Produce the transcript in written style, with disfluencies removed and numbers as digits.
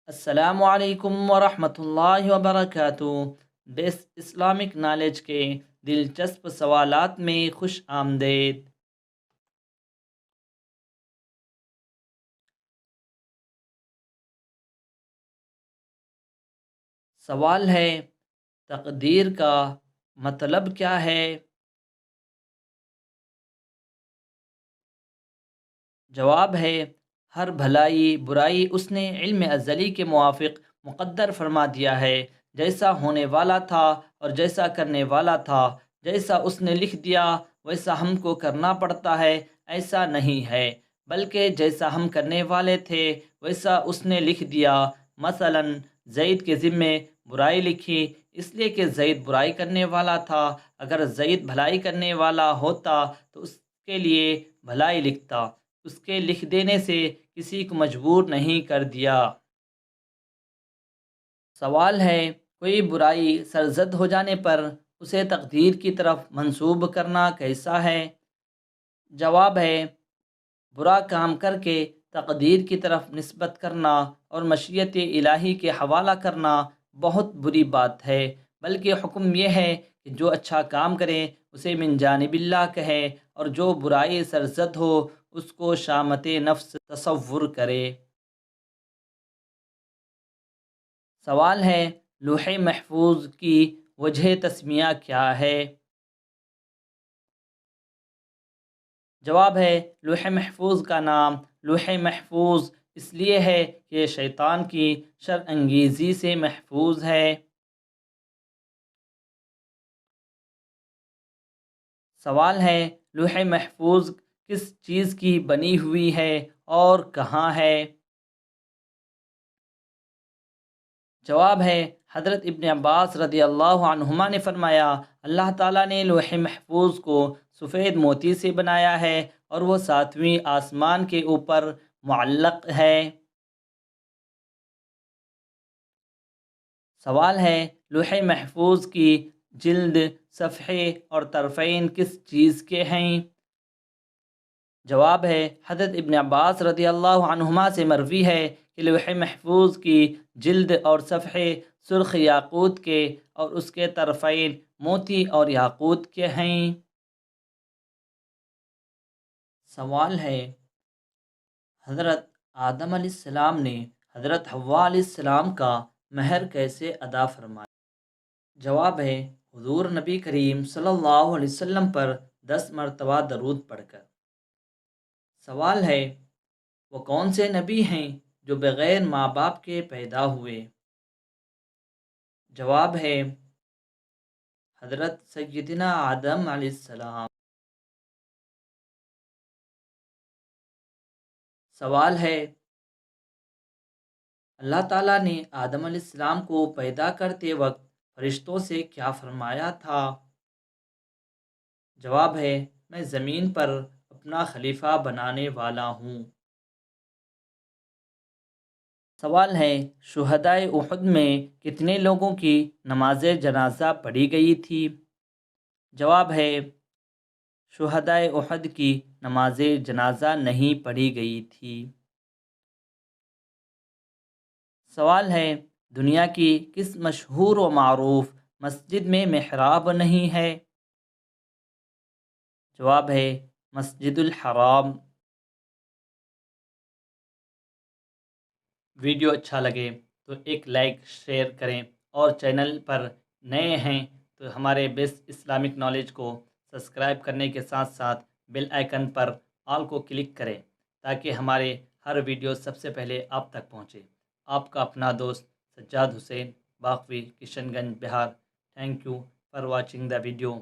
السلام علیکم ورحمۃ اللہ وبرکاتہ۔ بیس اسلامک نالج کے دلچسپ سوالات میں خوش آمدید۔ سوال ہے، تقدیر کا مطلب کیا ہے؟ جواب ہے، ہر بھلائی برائی اس نے علم ازلی کے موافق مقدر فرما دیا ہے۔ جیسا ہونے والا تھا اور جیسا کرنے والا تھا، جیسا اس نے لکھ دیا ویسا ہم کو کرنا پڑتا ہے، ایسا نہیں ہے، بلکہ جیسا ہم کرنے والے تھے ویسا اس نے لکھ دیا۔ مثلا زید کے ذمے برائی لکھی اس لیے کہ زید برائی کرنے والا تھا، اگر زید بھلائی کرنے والا ہوتا تو اس کے لیے بھلائی لکھتا، اس کے لکھ دینے سے کسی کو مجبور نہیں کر دیا۔ سوال ہے، کوئی برائی سرزد ہو جانے پر اسے تقدیر کی طرف منسوب کرنا کیسا ہے؟ جواب ہے، برا کام کر کے تقدیر کی طرف نسبت کرنا اور مشیت الہی کے حوالہ کرنا بہت بری بات ہے، بلکہ حکم یہ ہے کہ جو اچھا کام کرے اسے من جانب اللہ کہے، اور جو برائی سرزد ہو اس کو شامت نفس تصور کرے۔ سوال ہے، لوح محفوظ کی وجہ تسمیہ کیا ہے؟ جواب ہے، لوح محفوظ کا نام لوح محفوظ اس لیے ہے کہ یہ شیطان کی شر انگیزی سے محفوظ ہے۔ سوال ہے، لوح محفوظ کس چیز کی بنی ہوئی ہے اور کہاں ہے؟ جواب ہے، حضرت ابن عباس رضی اللہ عنہما نے فرمایا، اللہ تعالیٰ نے لوح محفوظ کو سفید موتی سے بنایا ہے اور وہ 7ویں آسمان کے اوپر معلق ہے۔ سوال ہے، لوح محفوظ کی جلد، صفحے اور طرفین کس چیز کے ہیں؟ جواب ہے، حضرت ابن عباس رضی اللہ عنہما سے مروی ہے کہ لوح محفوظ کی جلد اور صفحے سرخ یاقوت کے اور اس کے طرفین موتی اور یاقوت کے ہیں۔ سوال ہے، حضرت آدم علیہ السلام نے حضرت حوا علیہ السلام کا مہر کیسے ادا فرمایا؟ جواب ہے، حضور نبی کریم صلی اللہ علیہ وسلم پر 10 مرتبہ درود پڑھ کر۔ سوال ہے، وہ کون سے نبی ہیں جو بغیر ماں باپ کے پیدا ہوئے؟ جواب ہے، حضرت سیدنا آدم علیہ السلام۔ سوال ہے، اللہ تعالیٰ نے آدم علیہ السلام کو پیدا کرتے وقت فرشتوں سے کیا فرمایا تھا؟ جواب ہے، میں زمین پر اپنا خلیفہ بنانے والا ہوں۔ سوال ہے، شہدائے احد میں کتنے لوگوں کی نماز جنازہ پڑھی گئی تھی؟ جواب ہے، شہدائے احد کی نماز جنازہ نہیں پڑھی گئی تھی۔ سوال ہے، دنیا کی کس مشہور و معروف مسجد میں محراب نہیں ہے؟ جواب ہے، مسجد الحرام۔ ویڈیو اچھا لگے تو ایک لائک شیئر کریں، اور چینل پر نئے ہیں تو ہمارے بیس اسلامک نالج کو سبسکرائب کرنے کے ساتھ ساتھ بیل آئیکن پر آل کو کلک کریں تاکہ ہمارے ہر ویڈیو سب سے پہلے آپ تک پہنچے۔ آپ کا اپنا دوست Sajjad Hussain, Baqavi, Kishanganj, Bihar. Thank you for watching the video.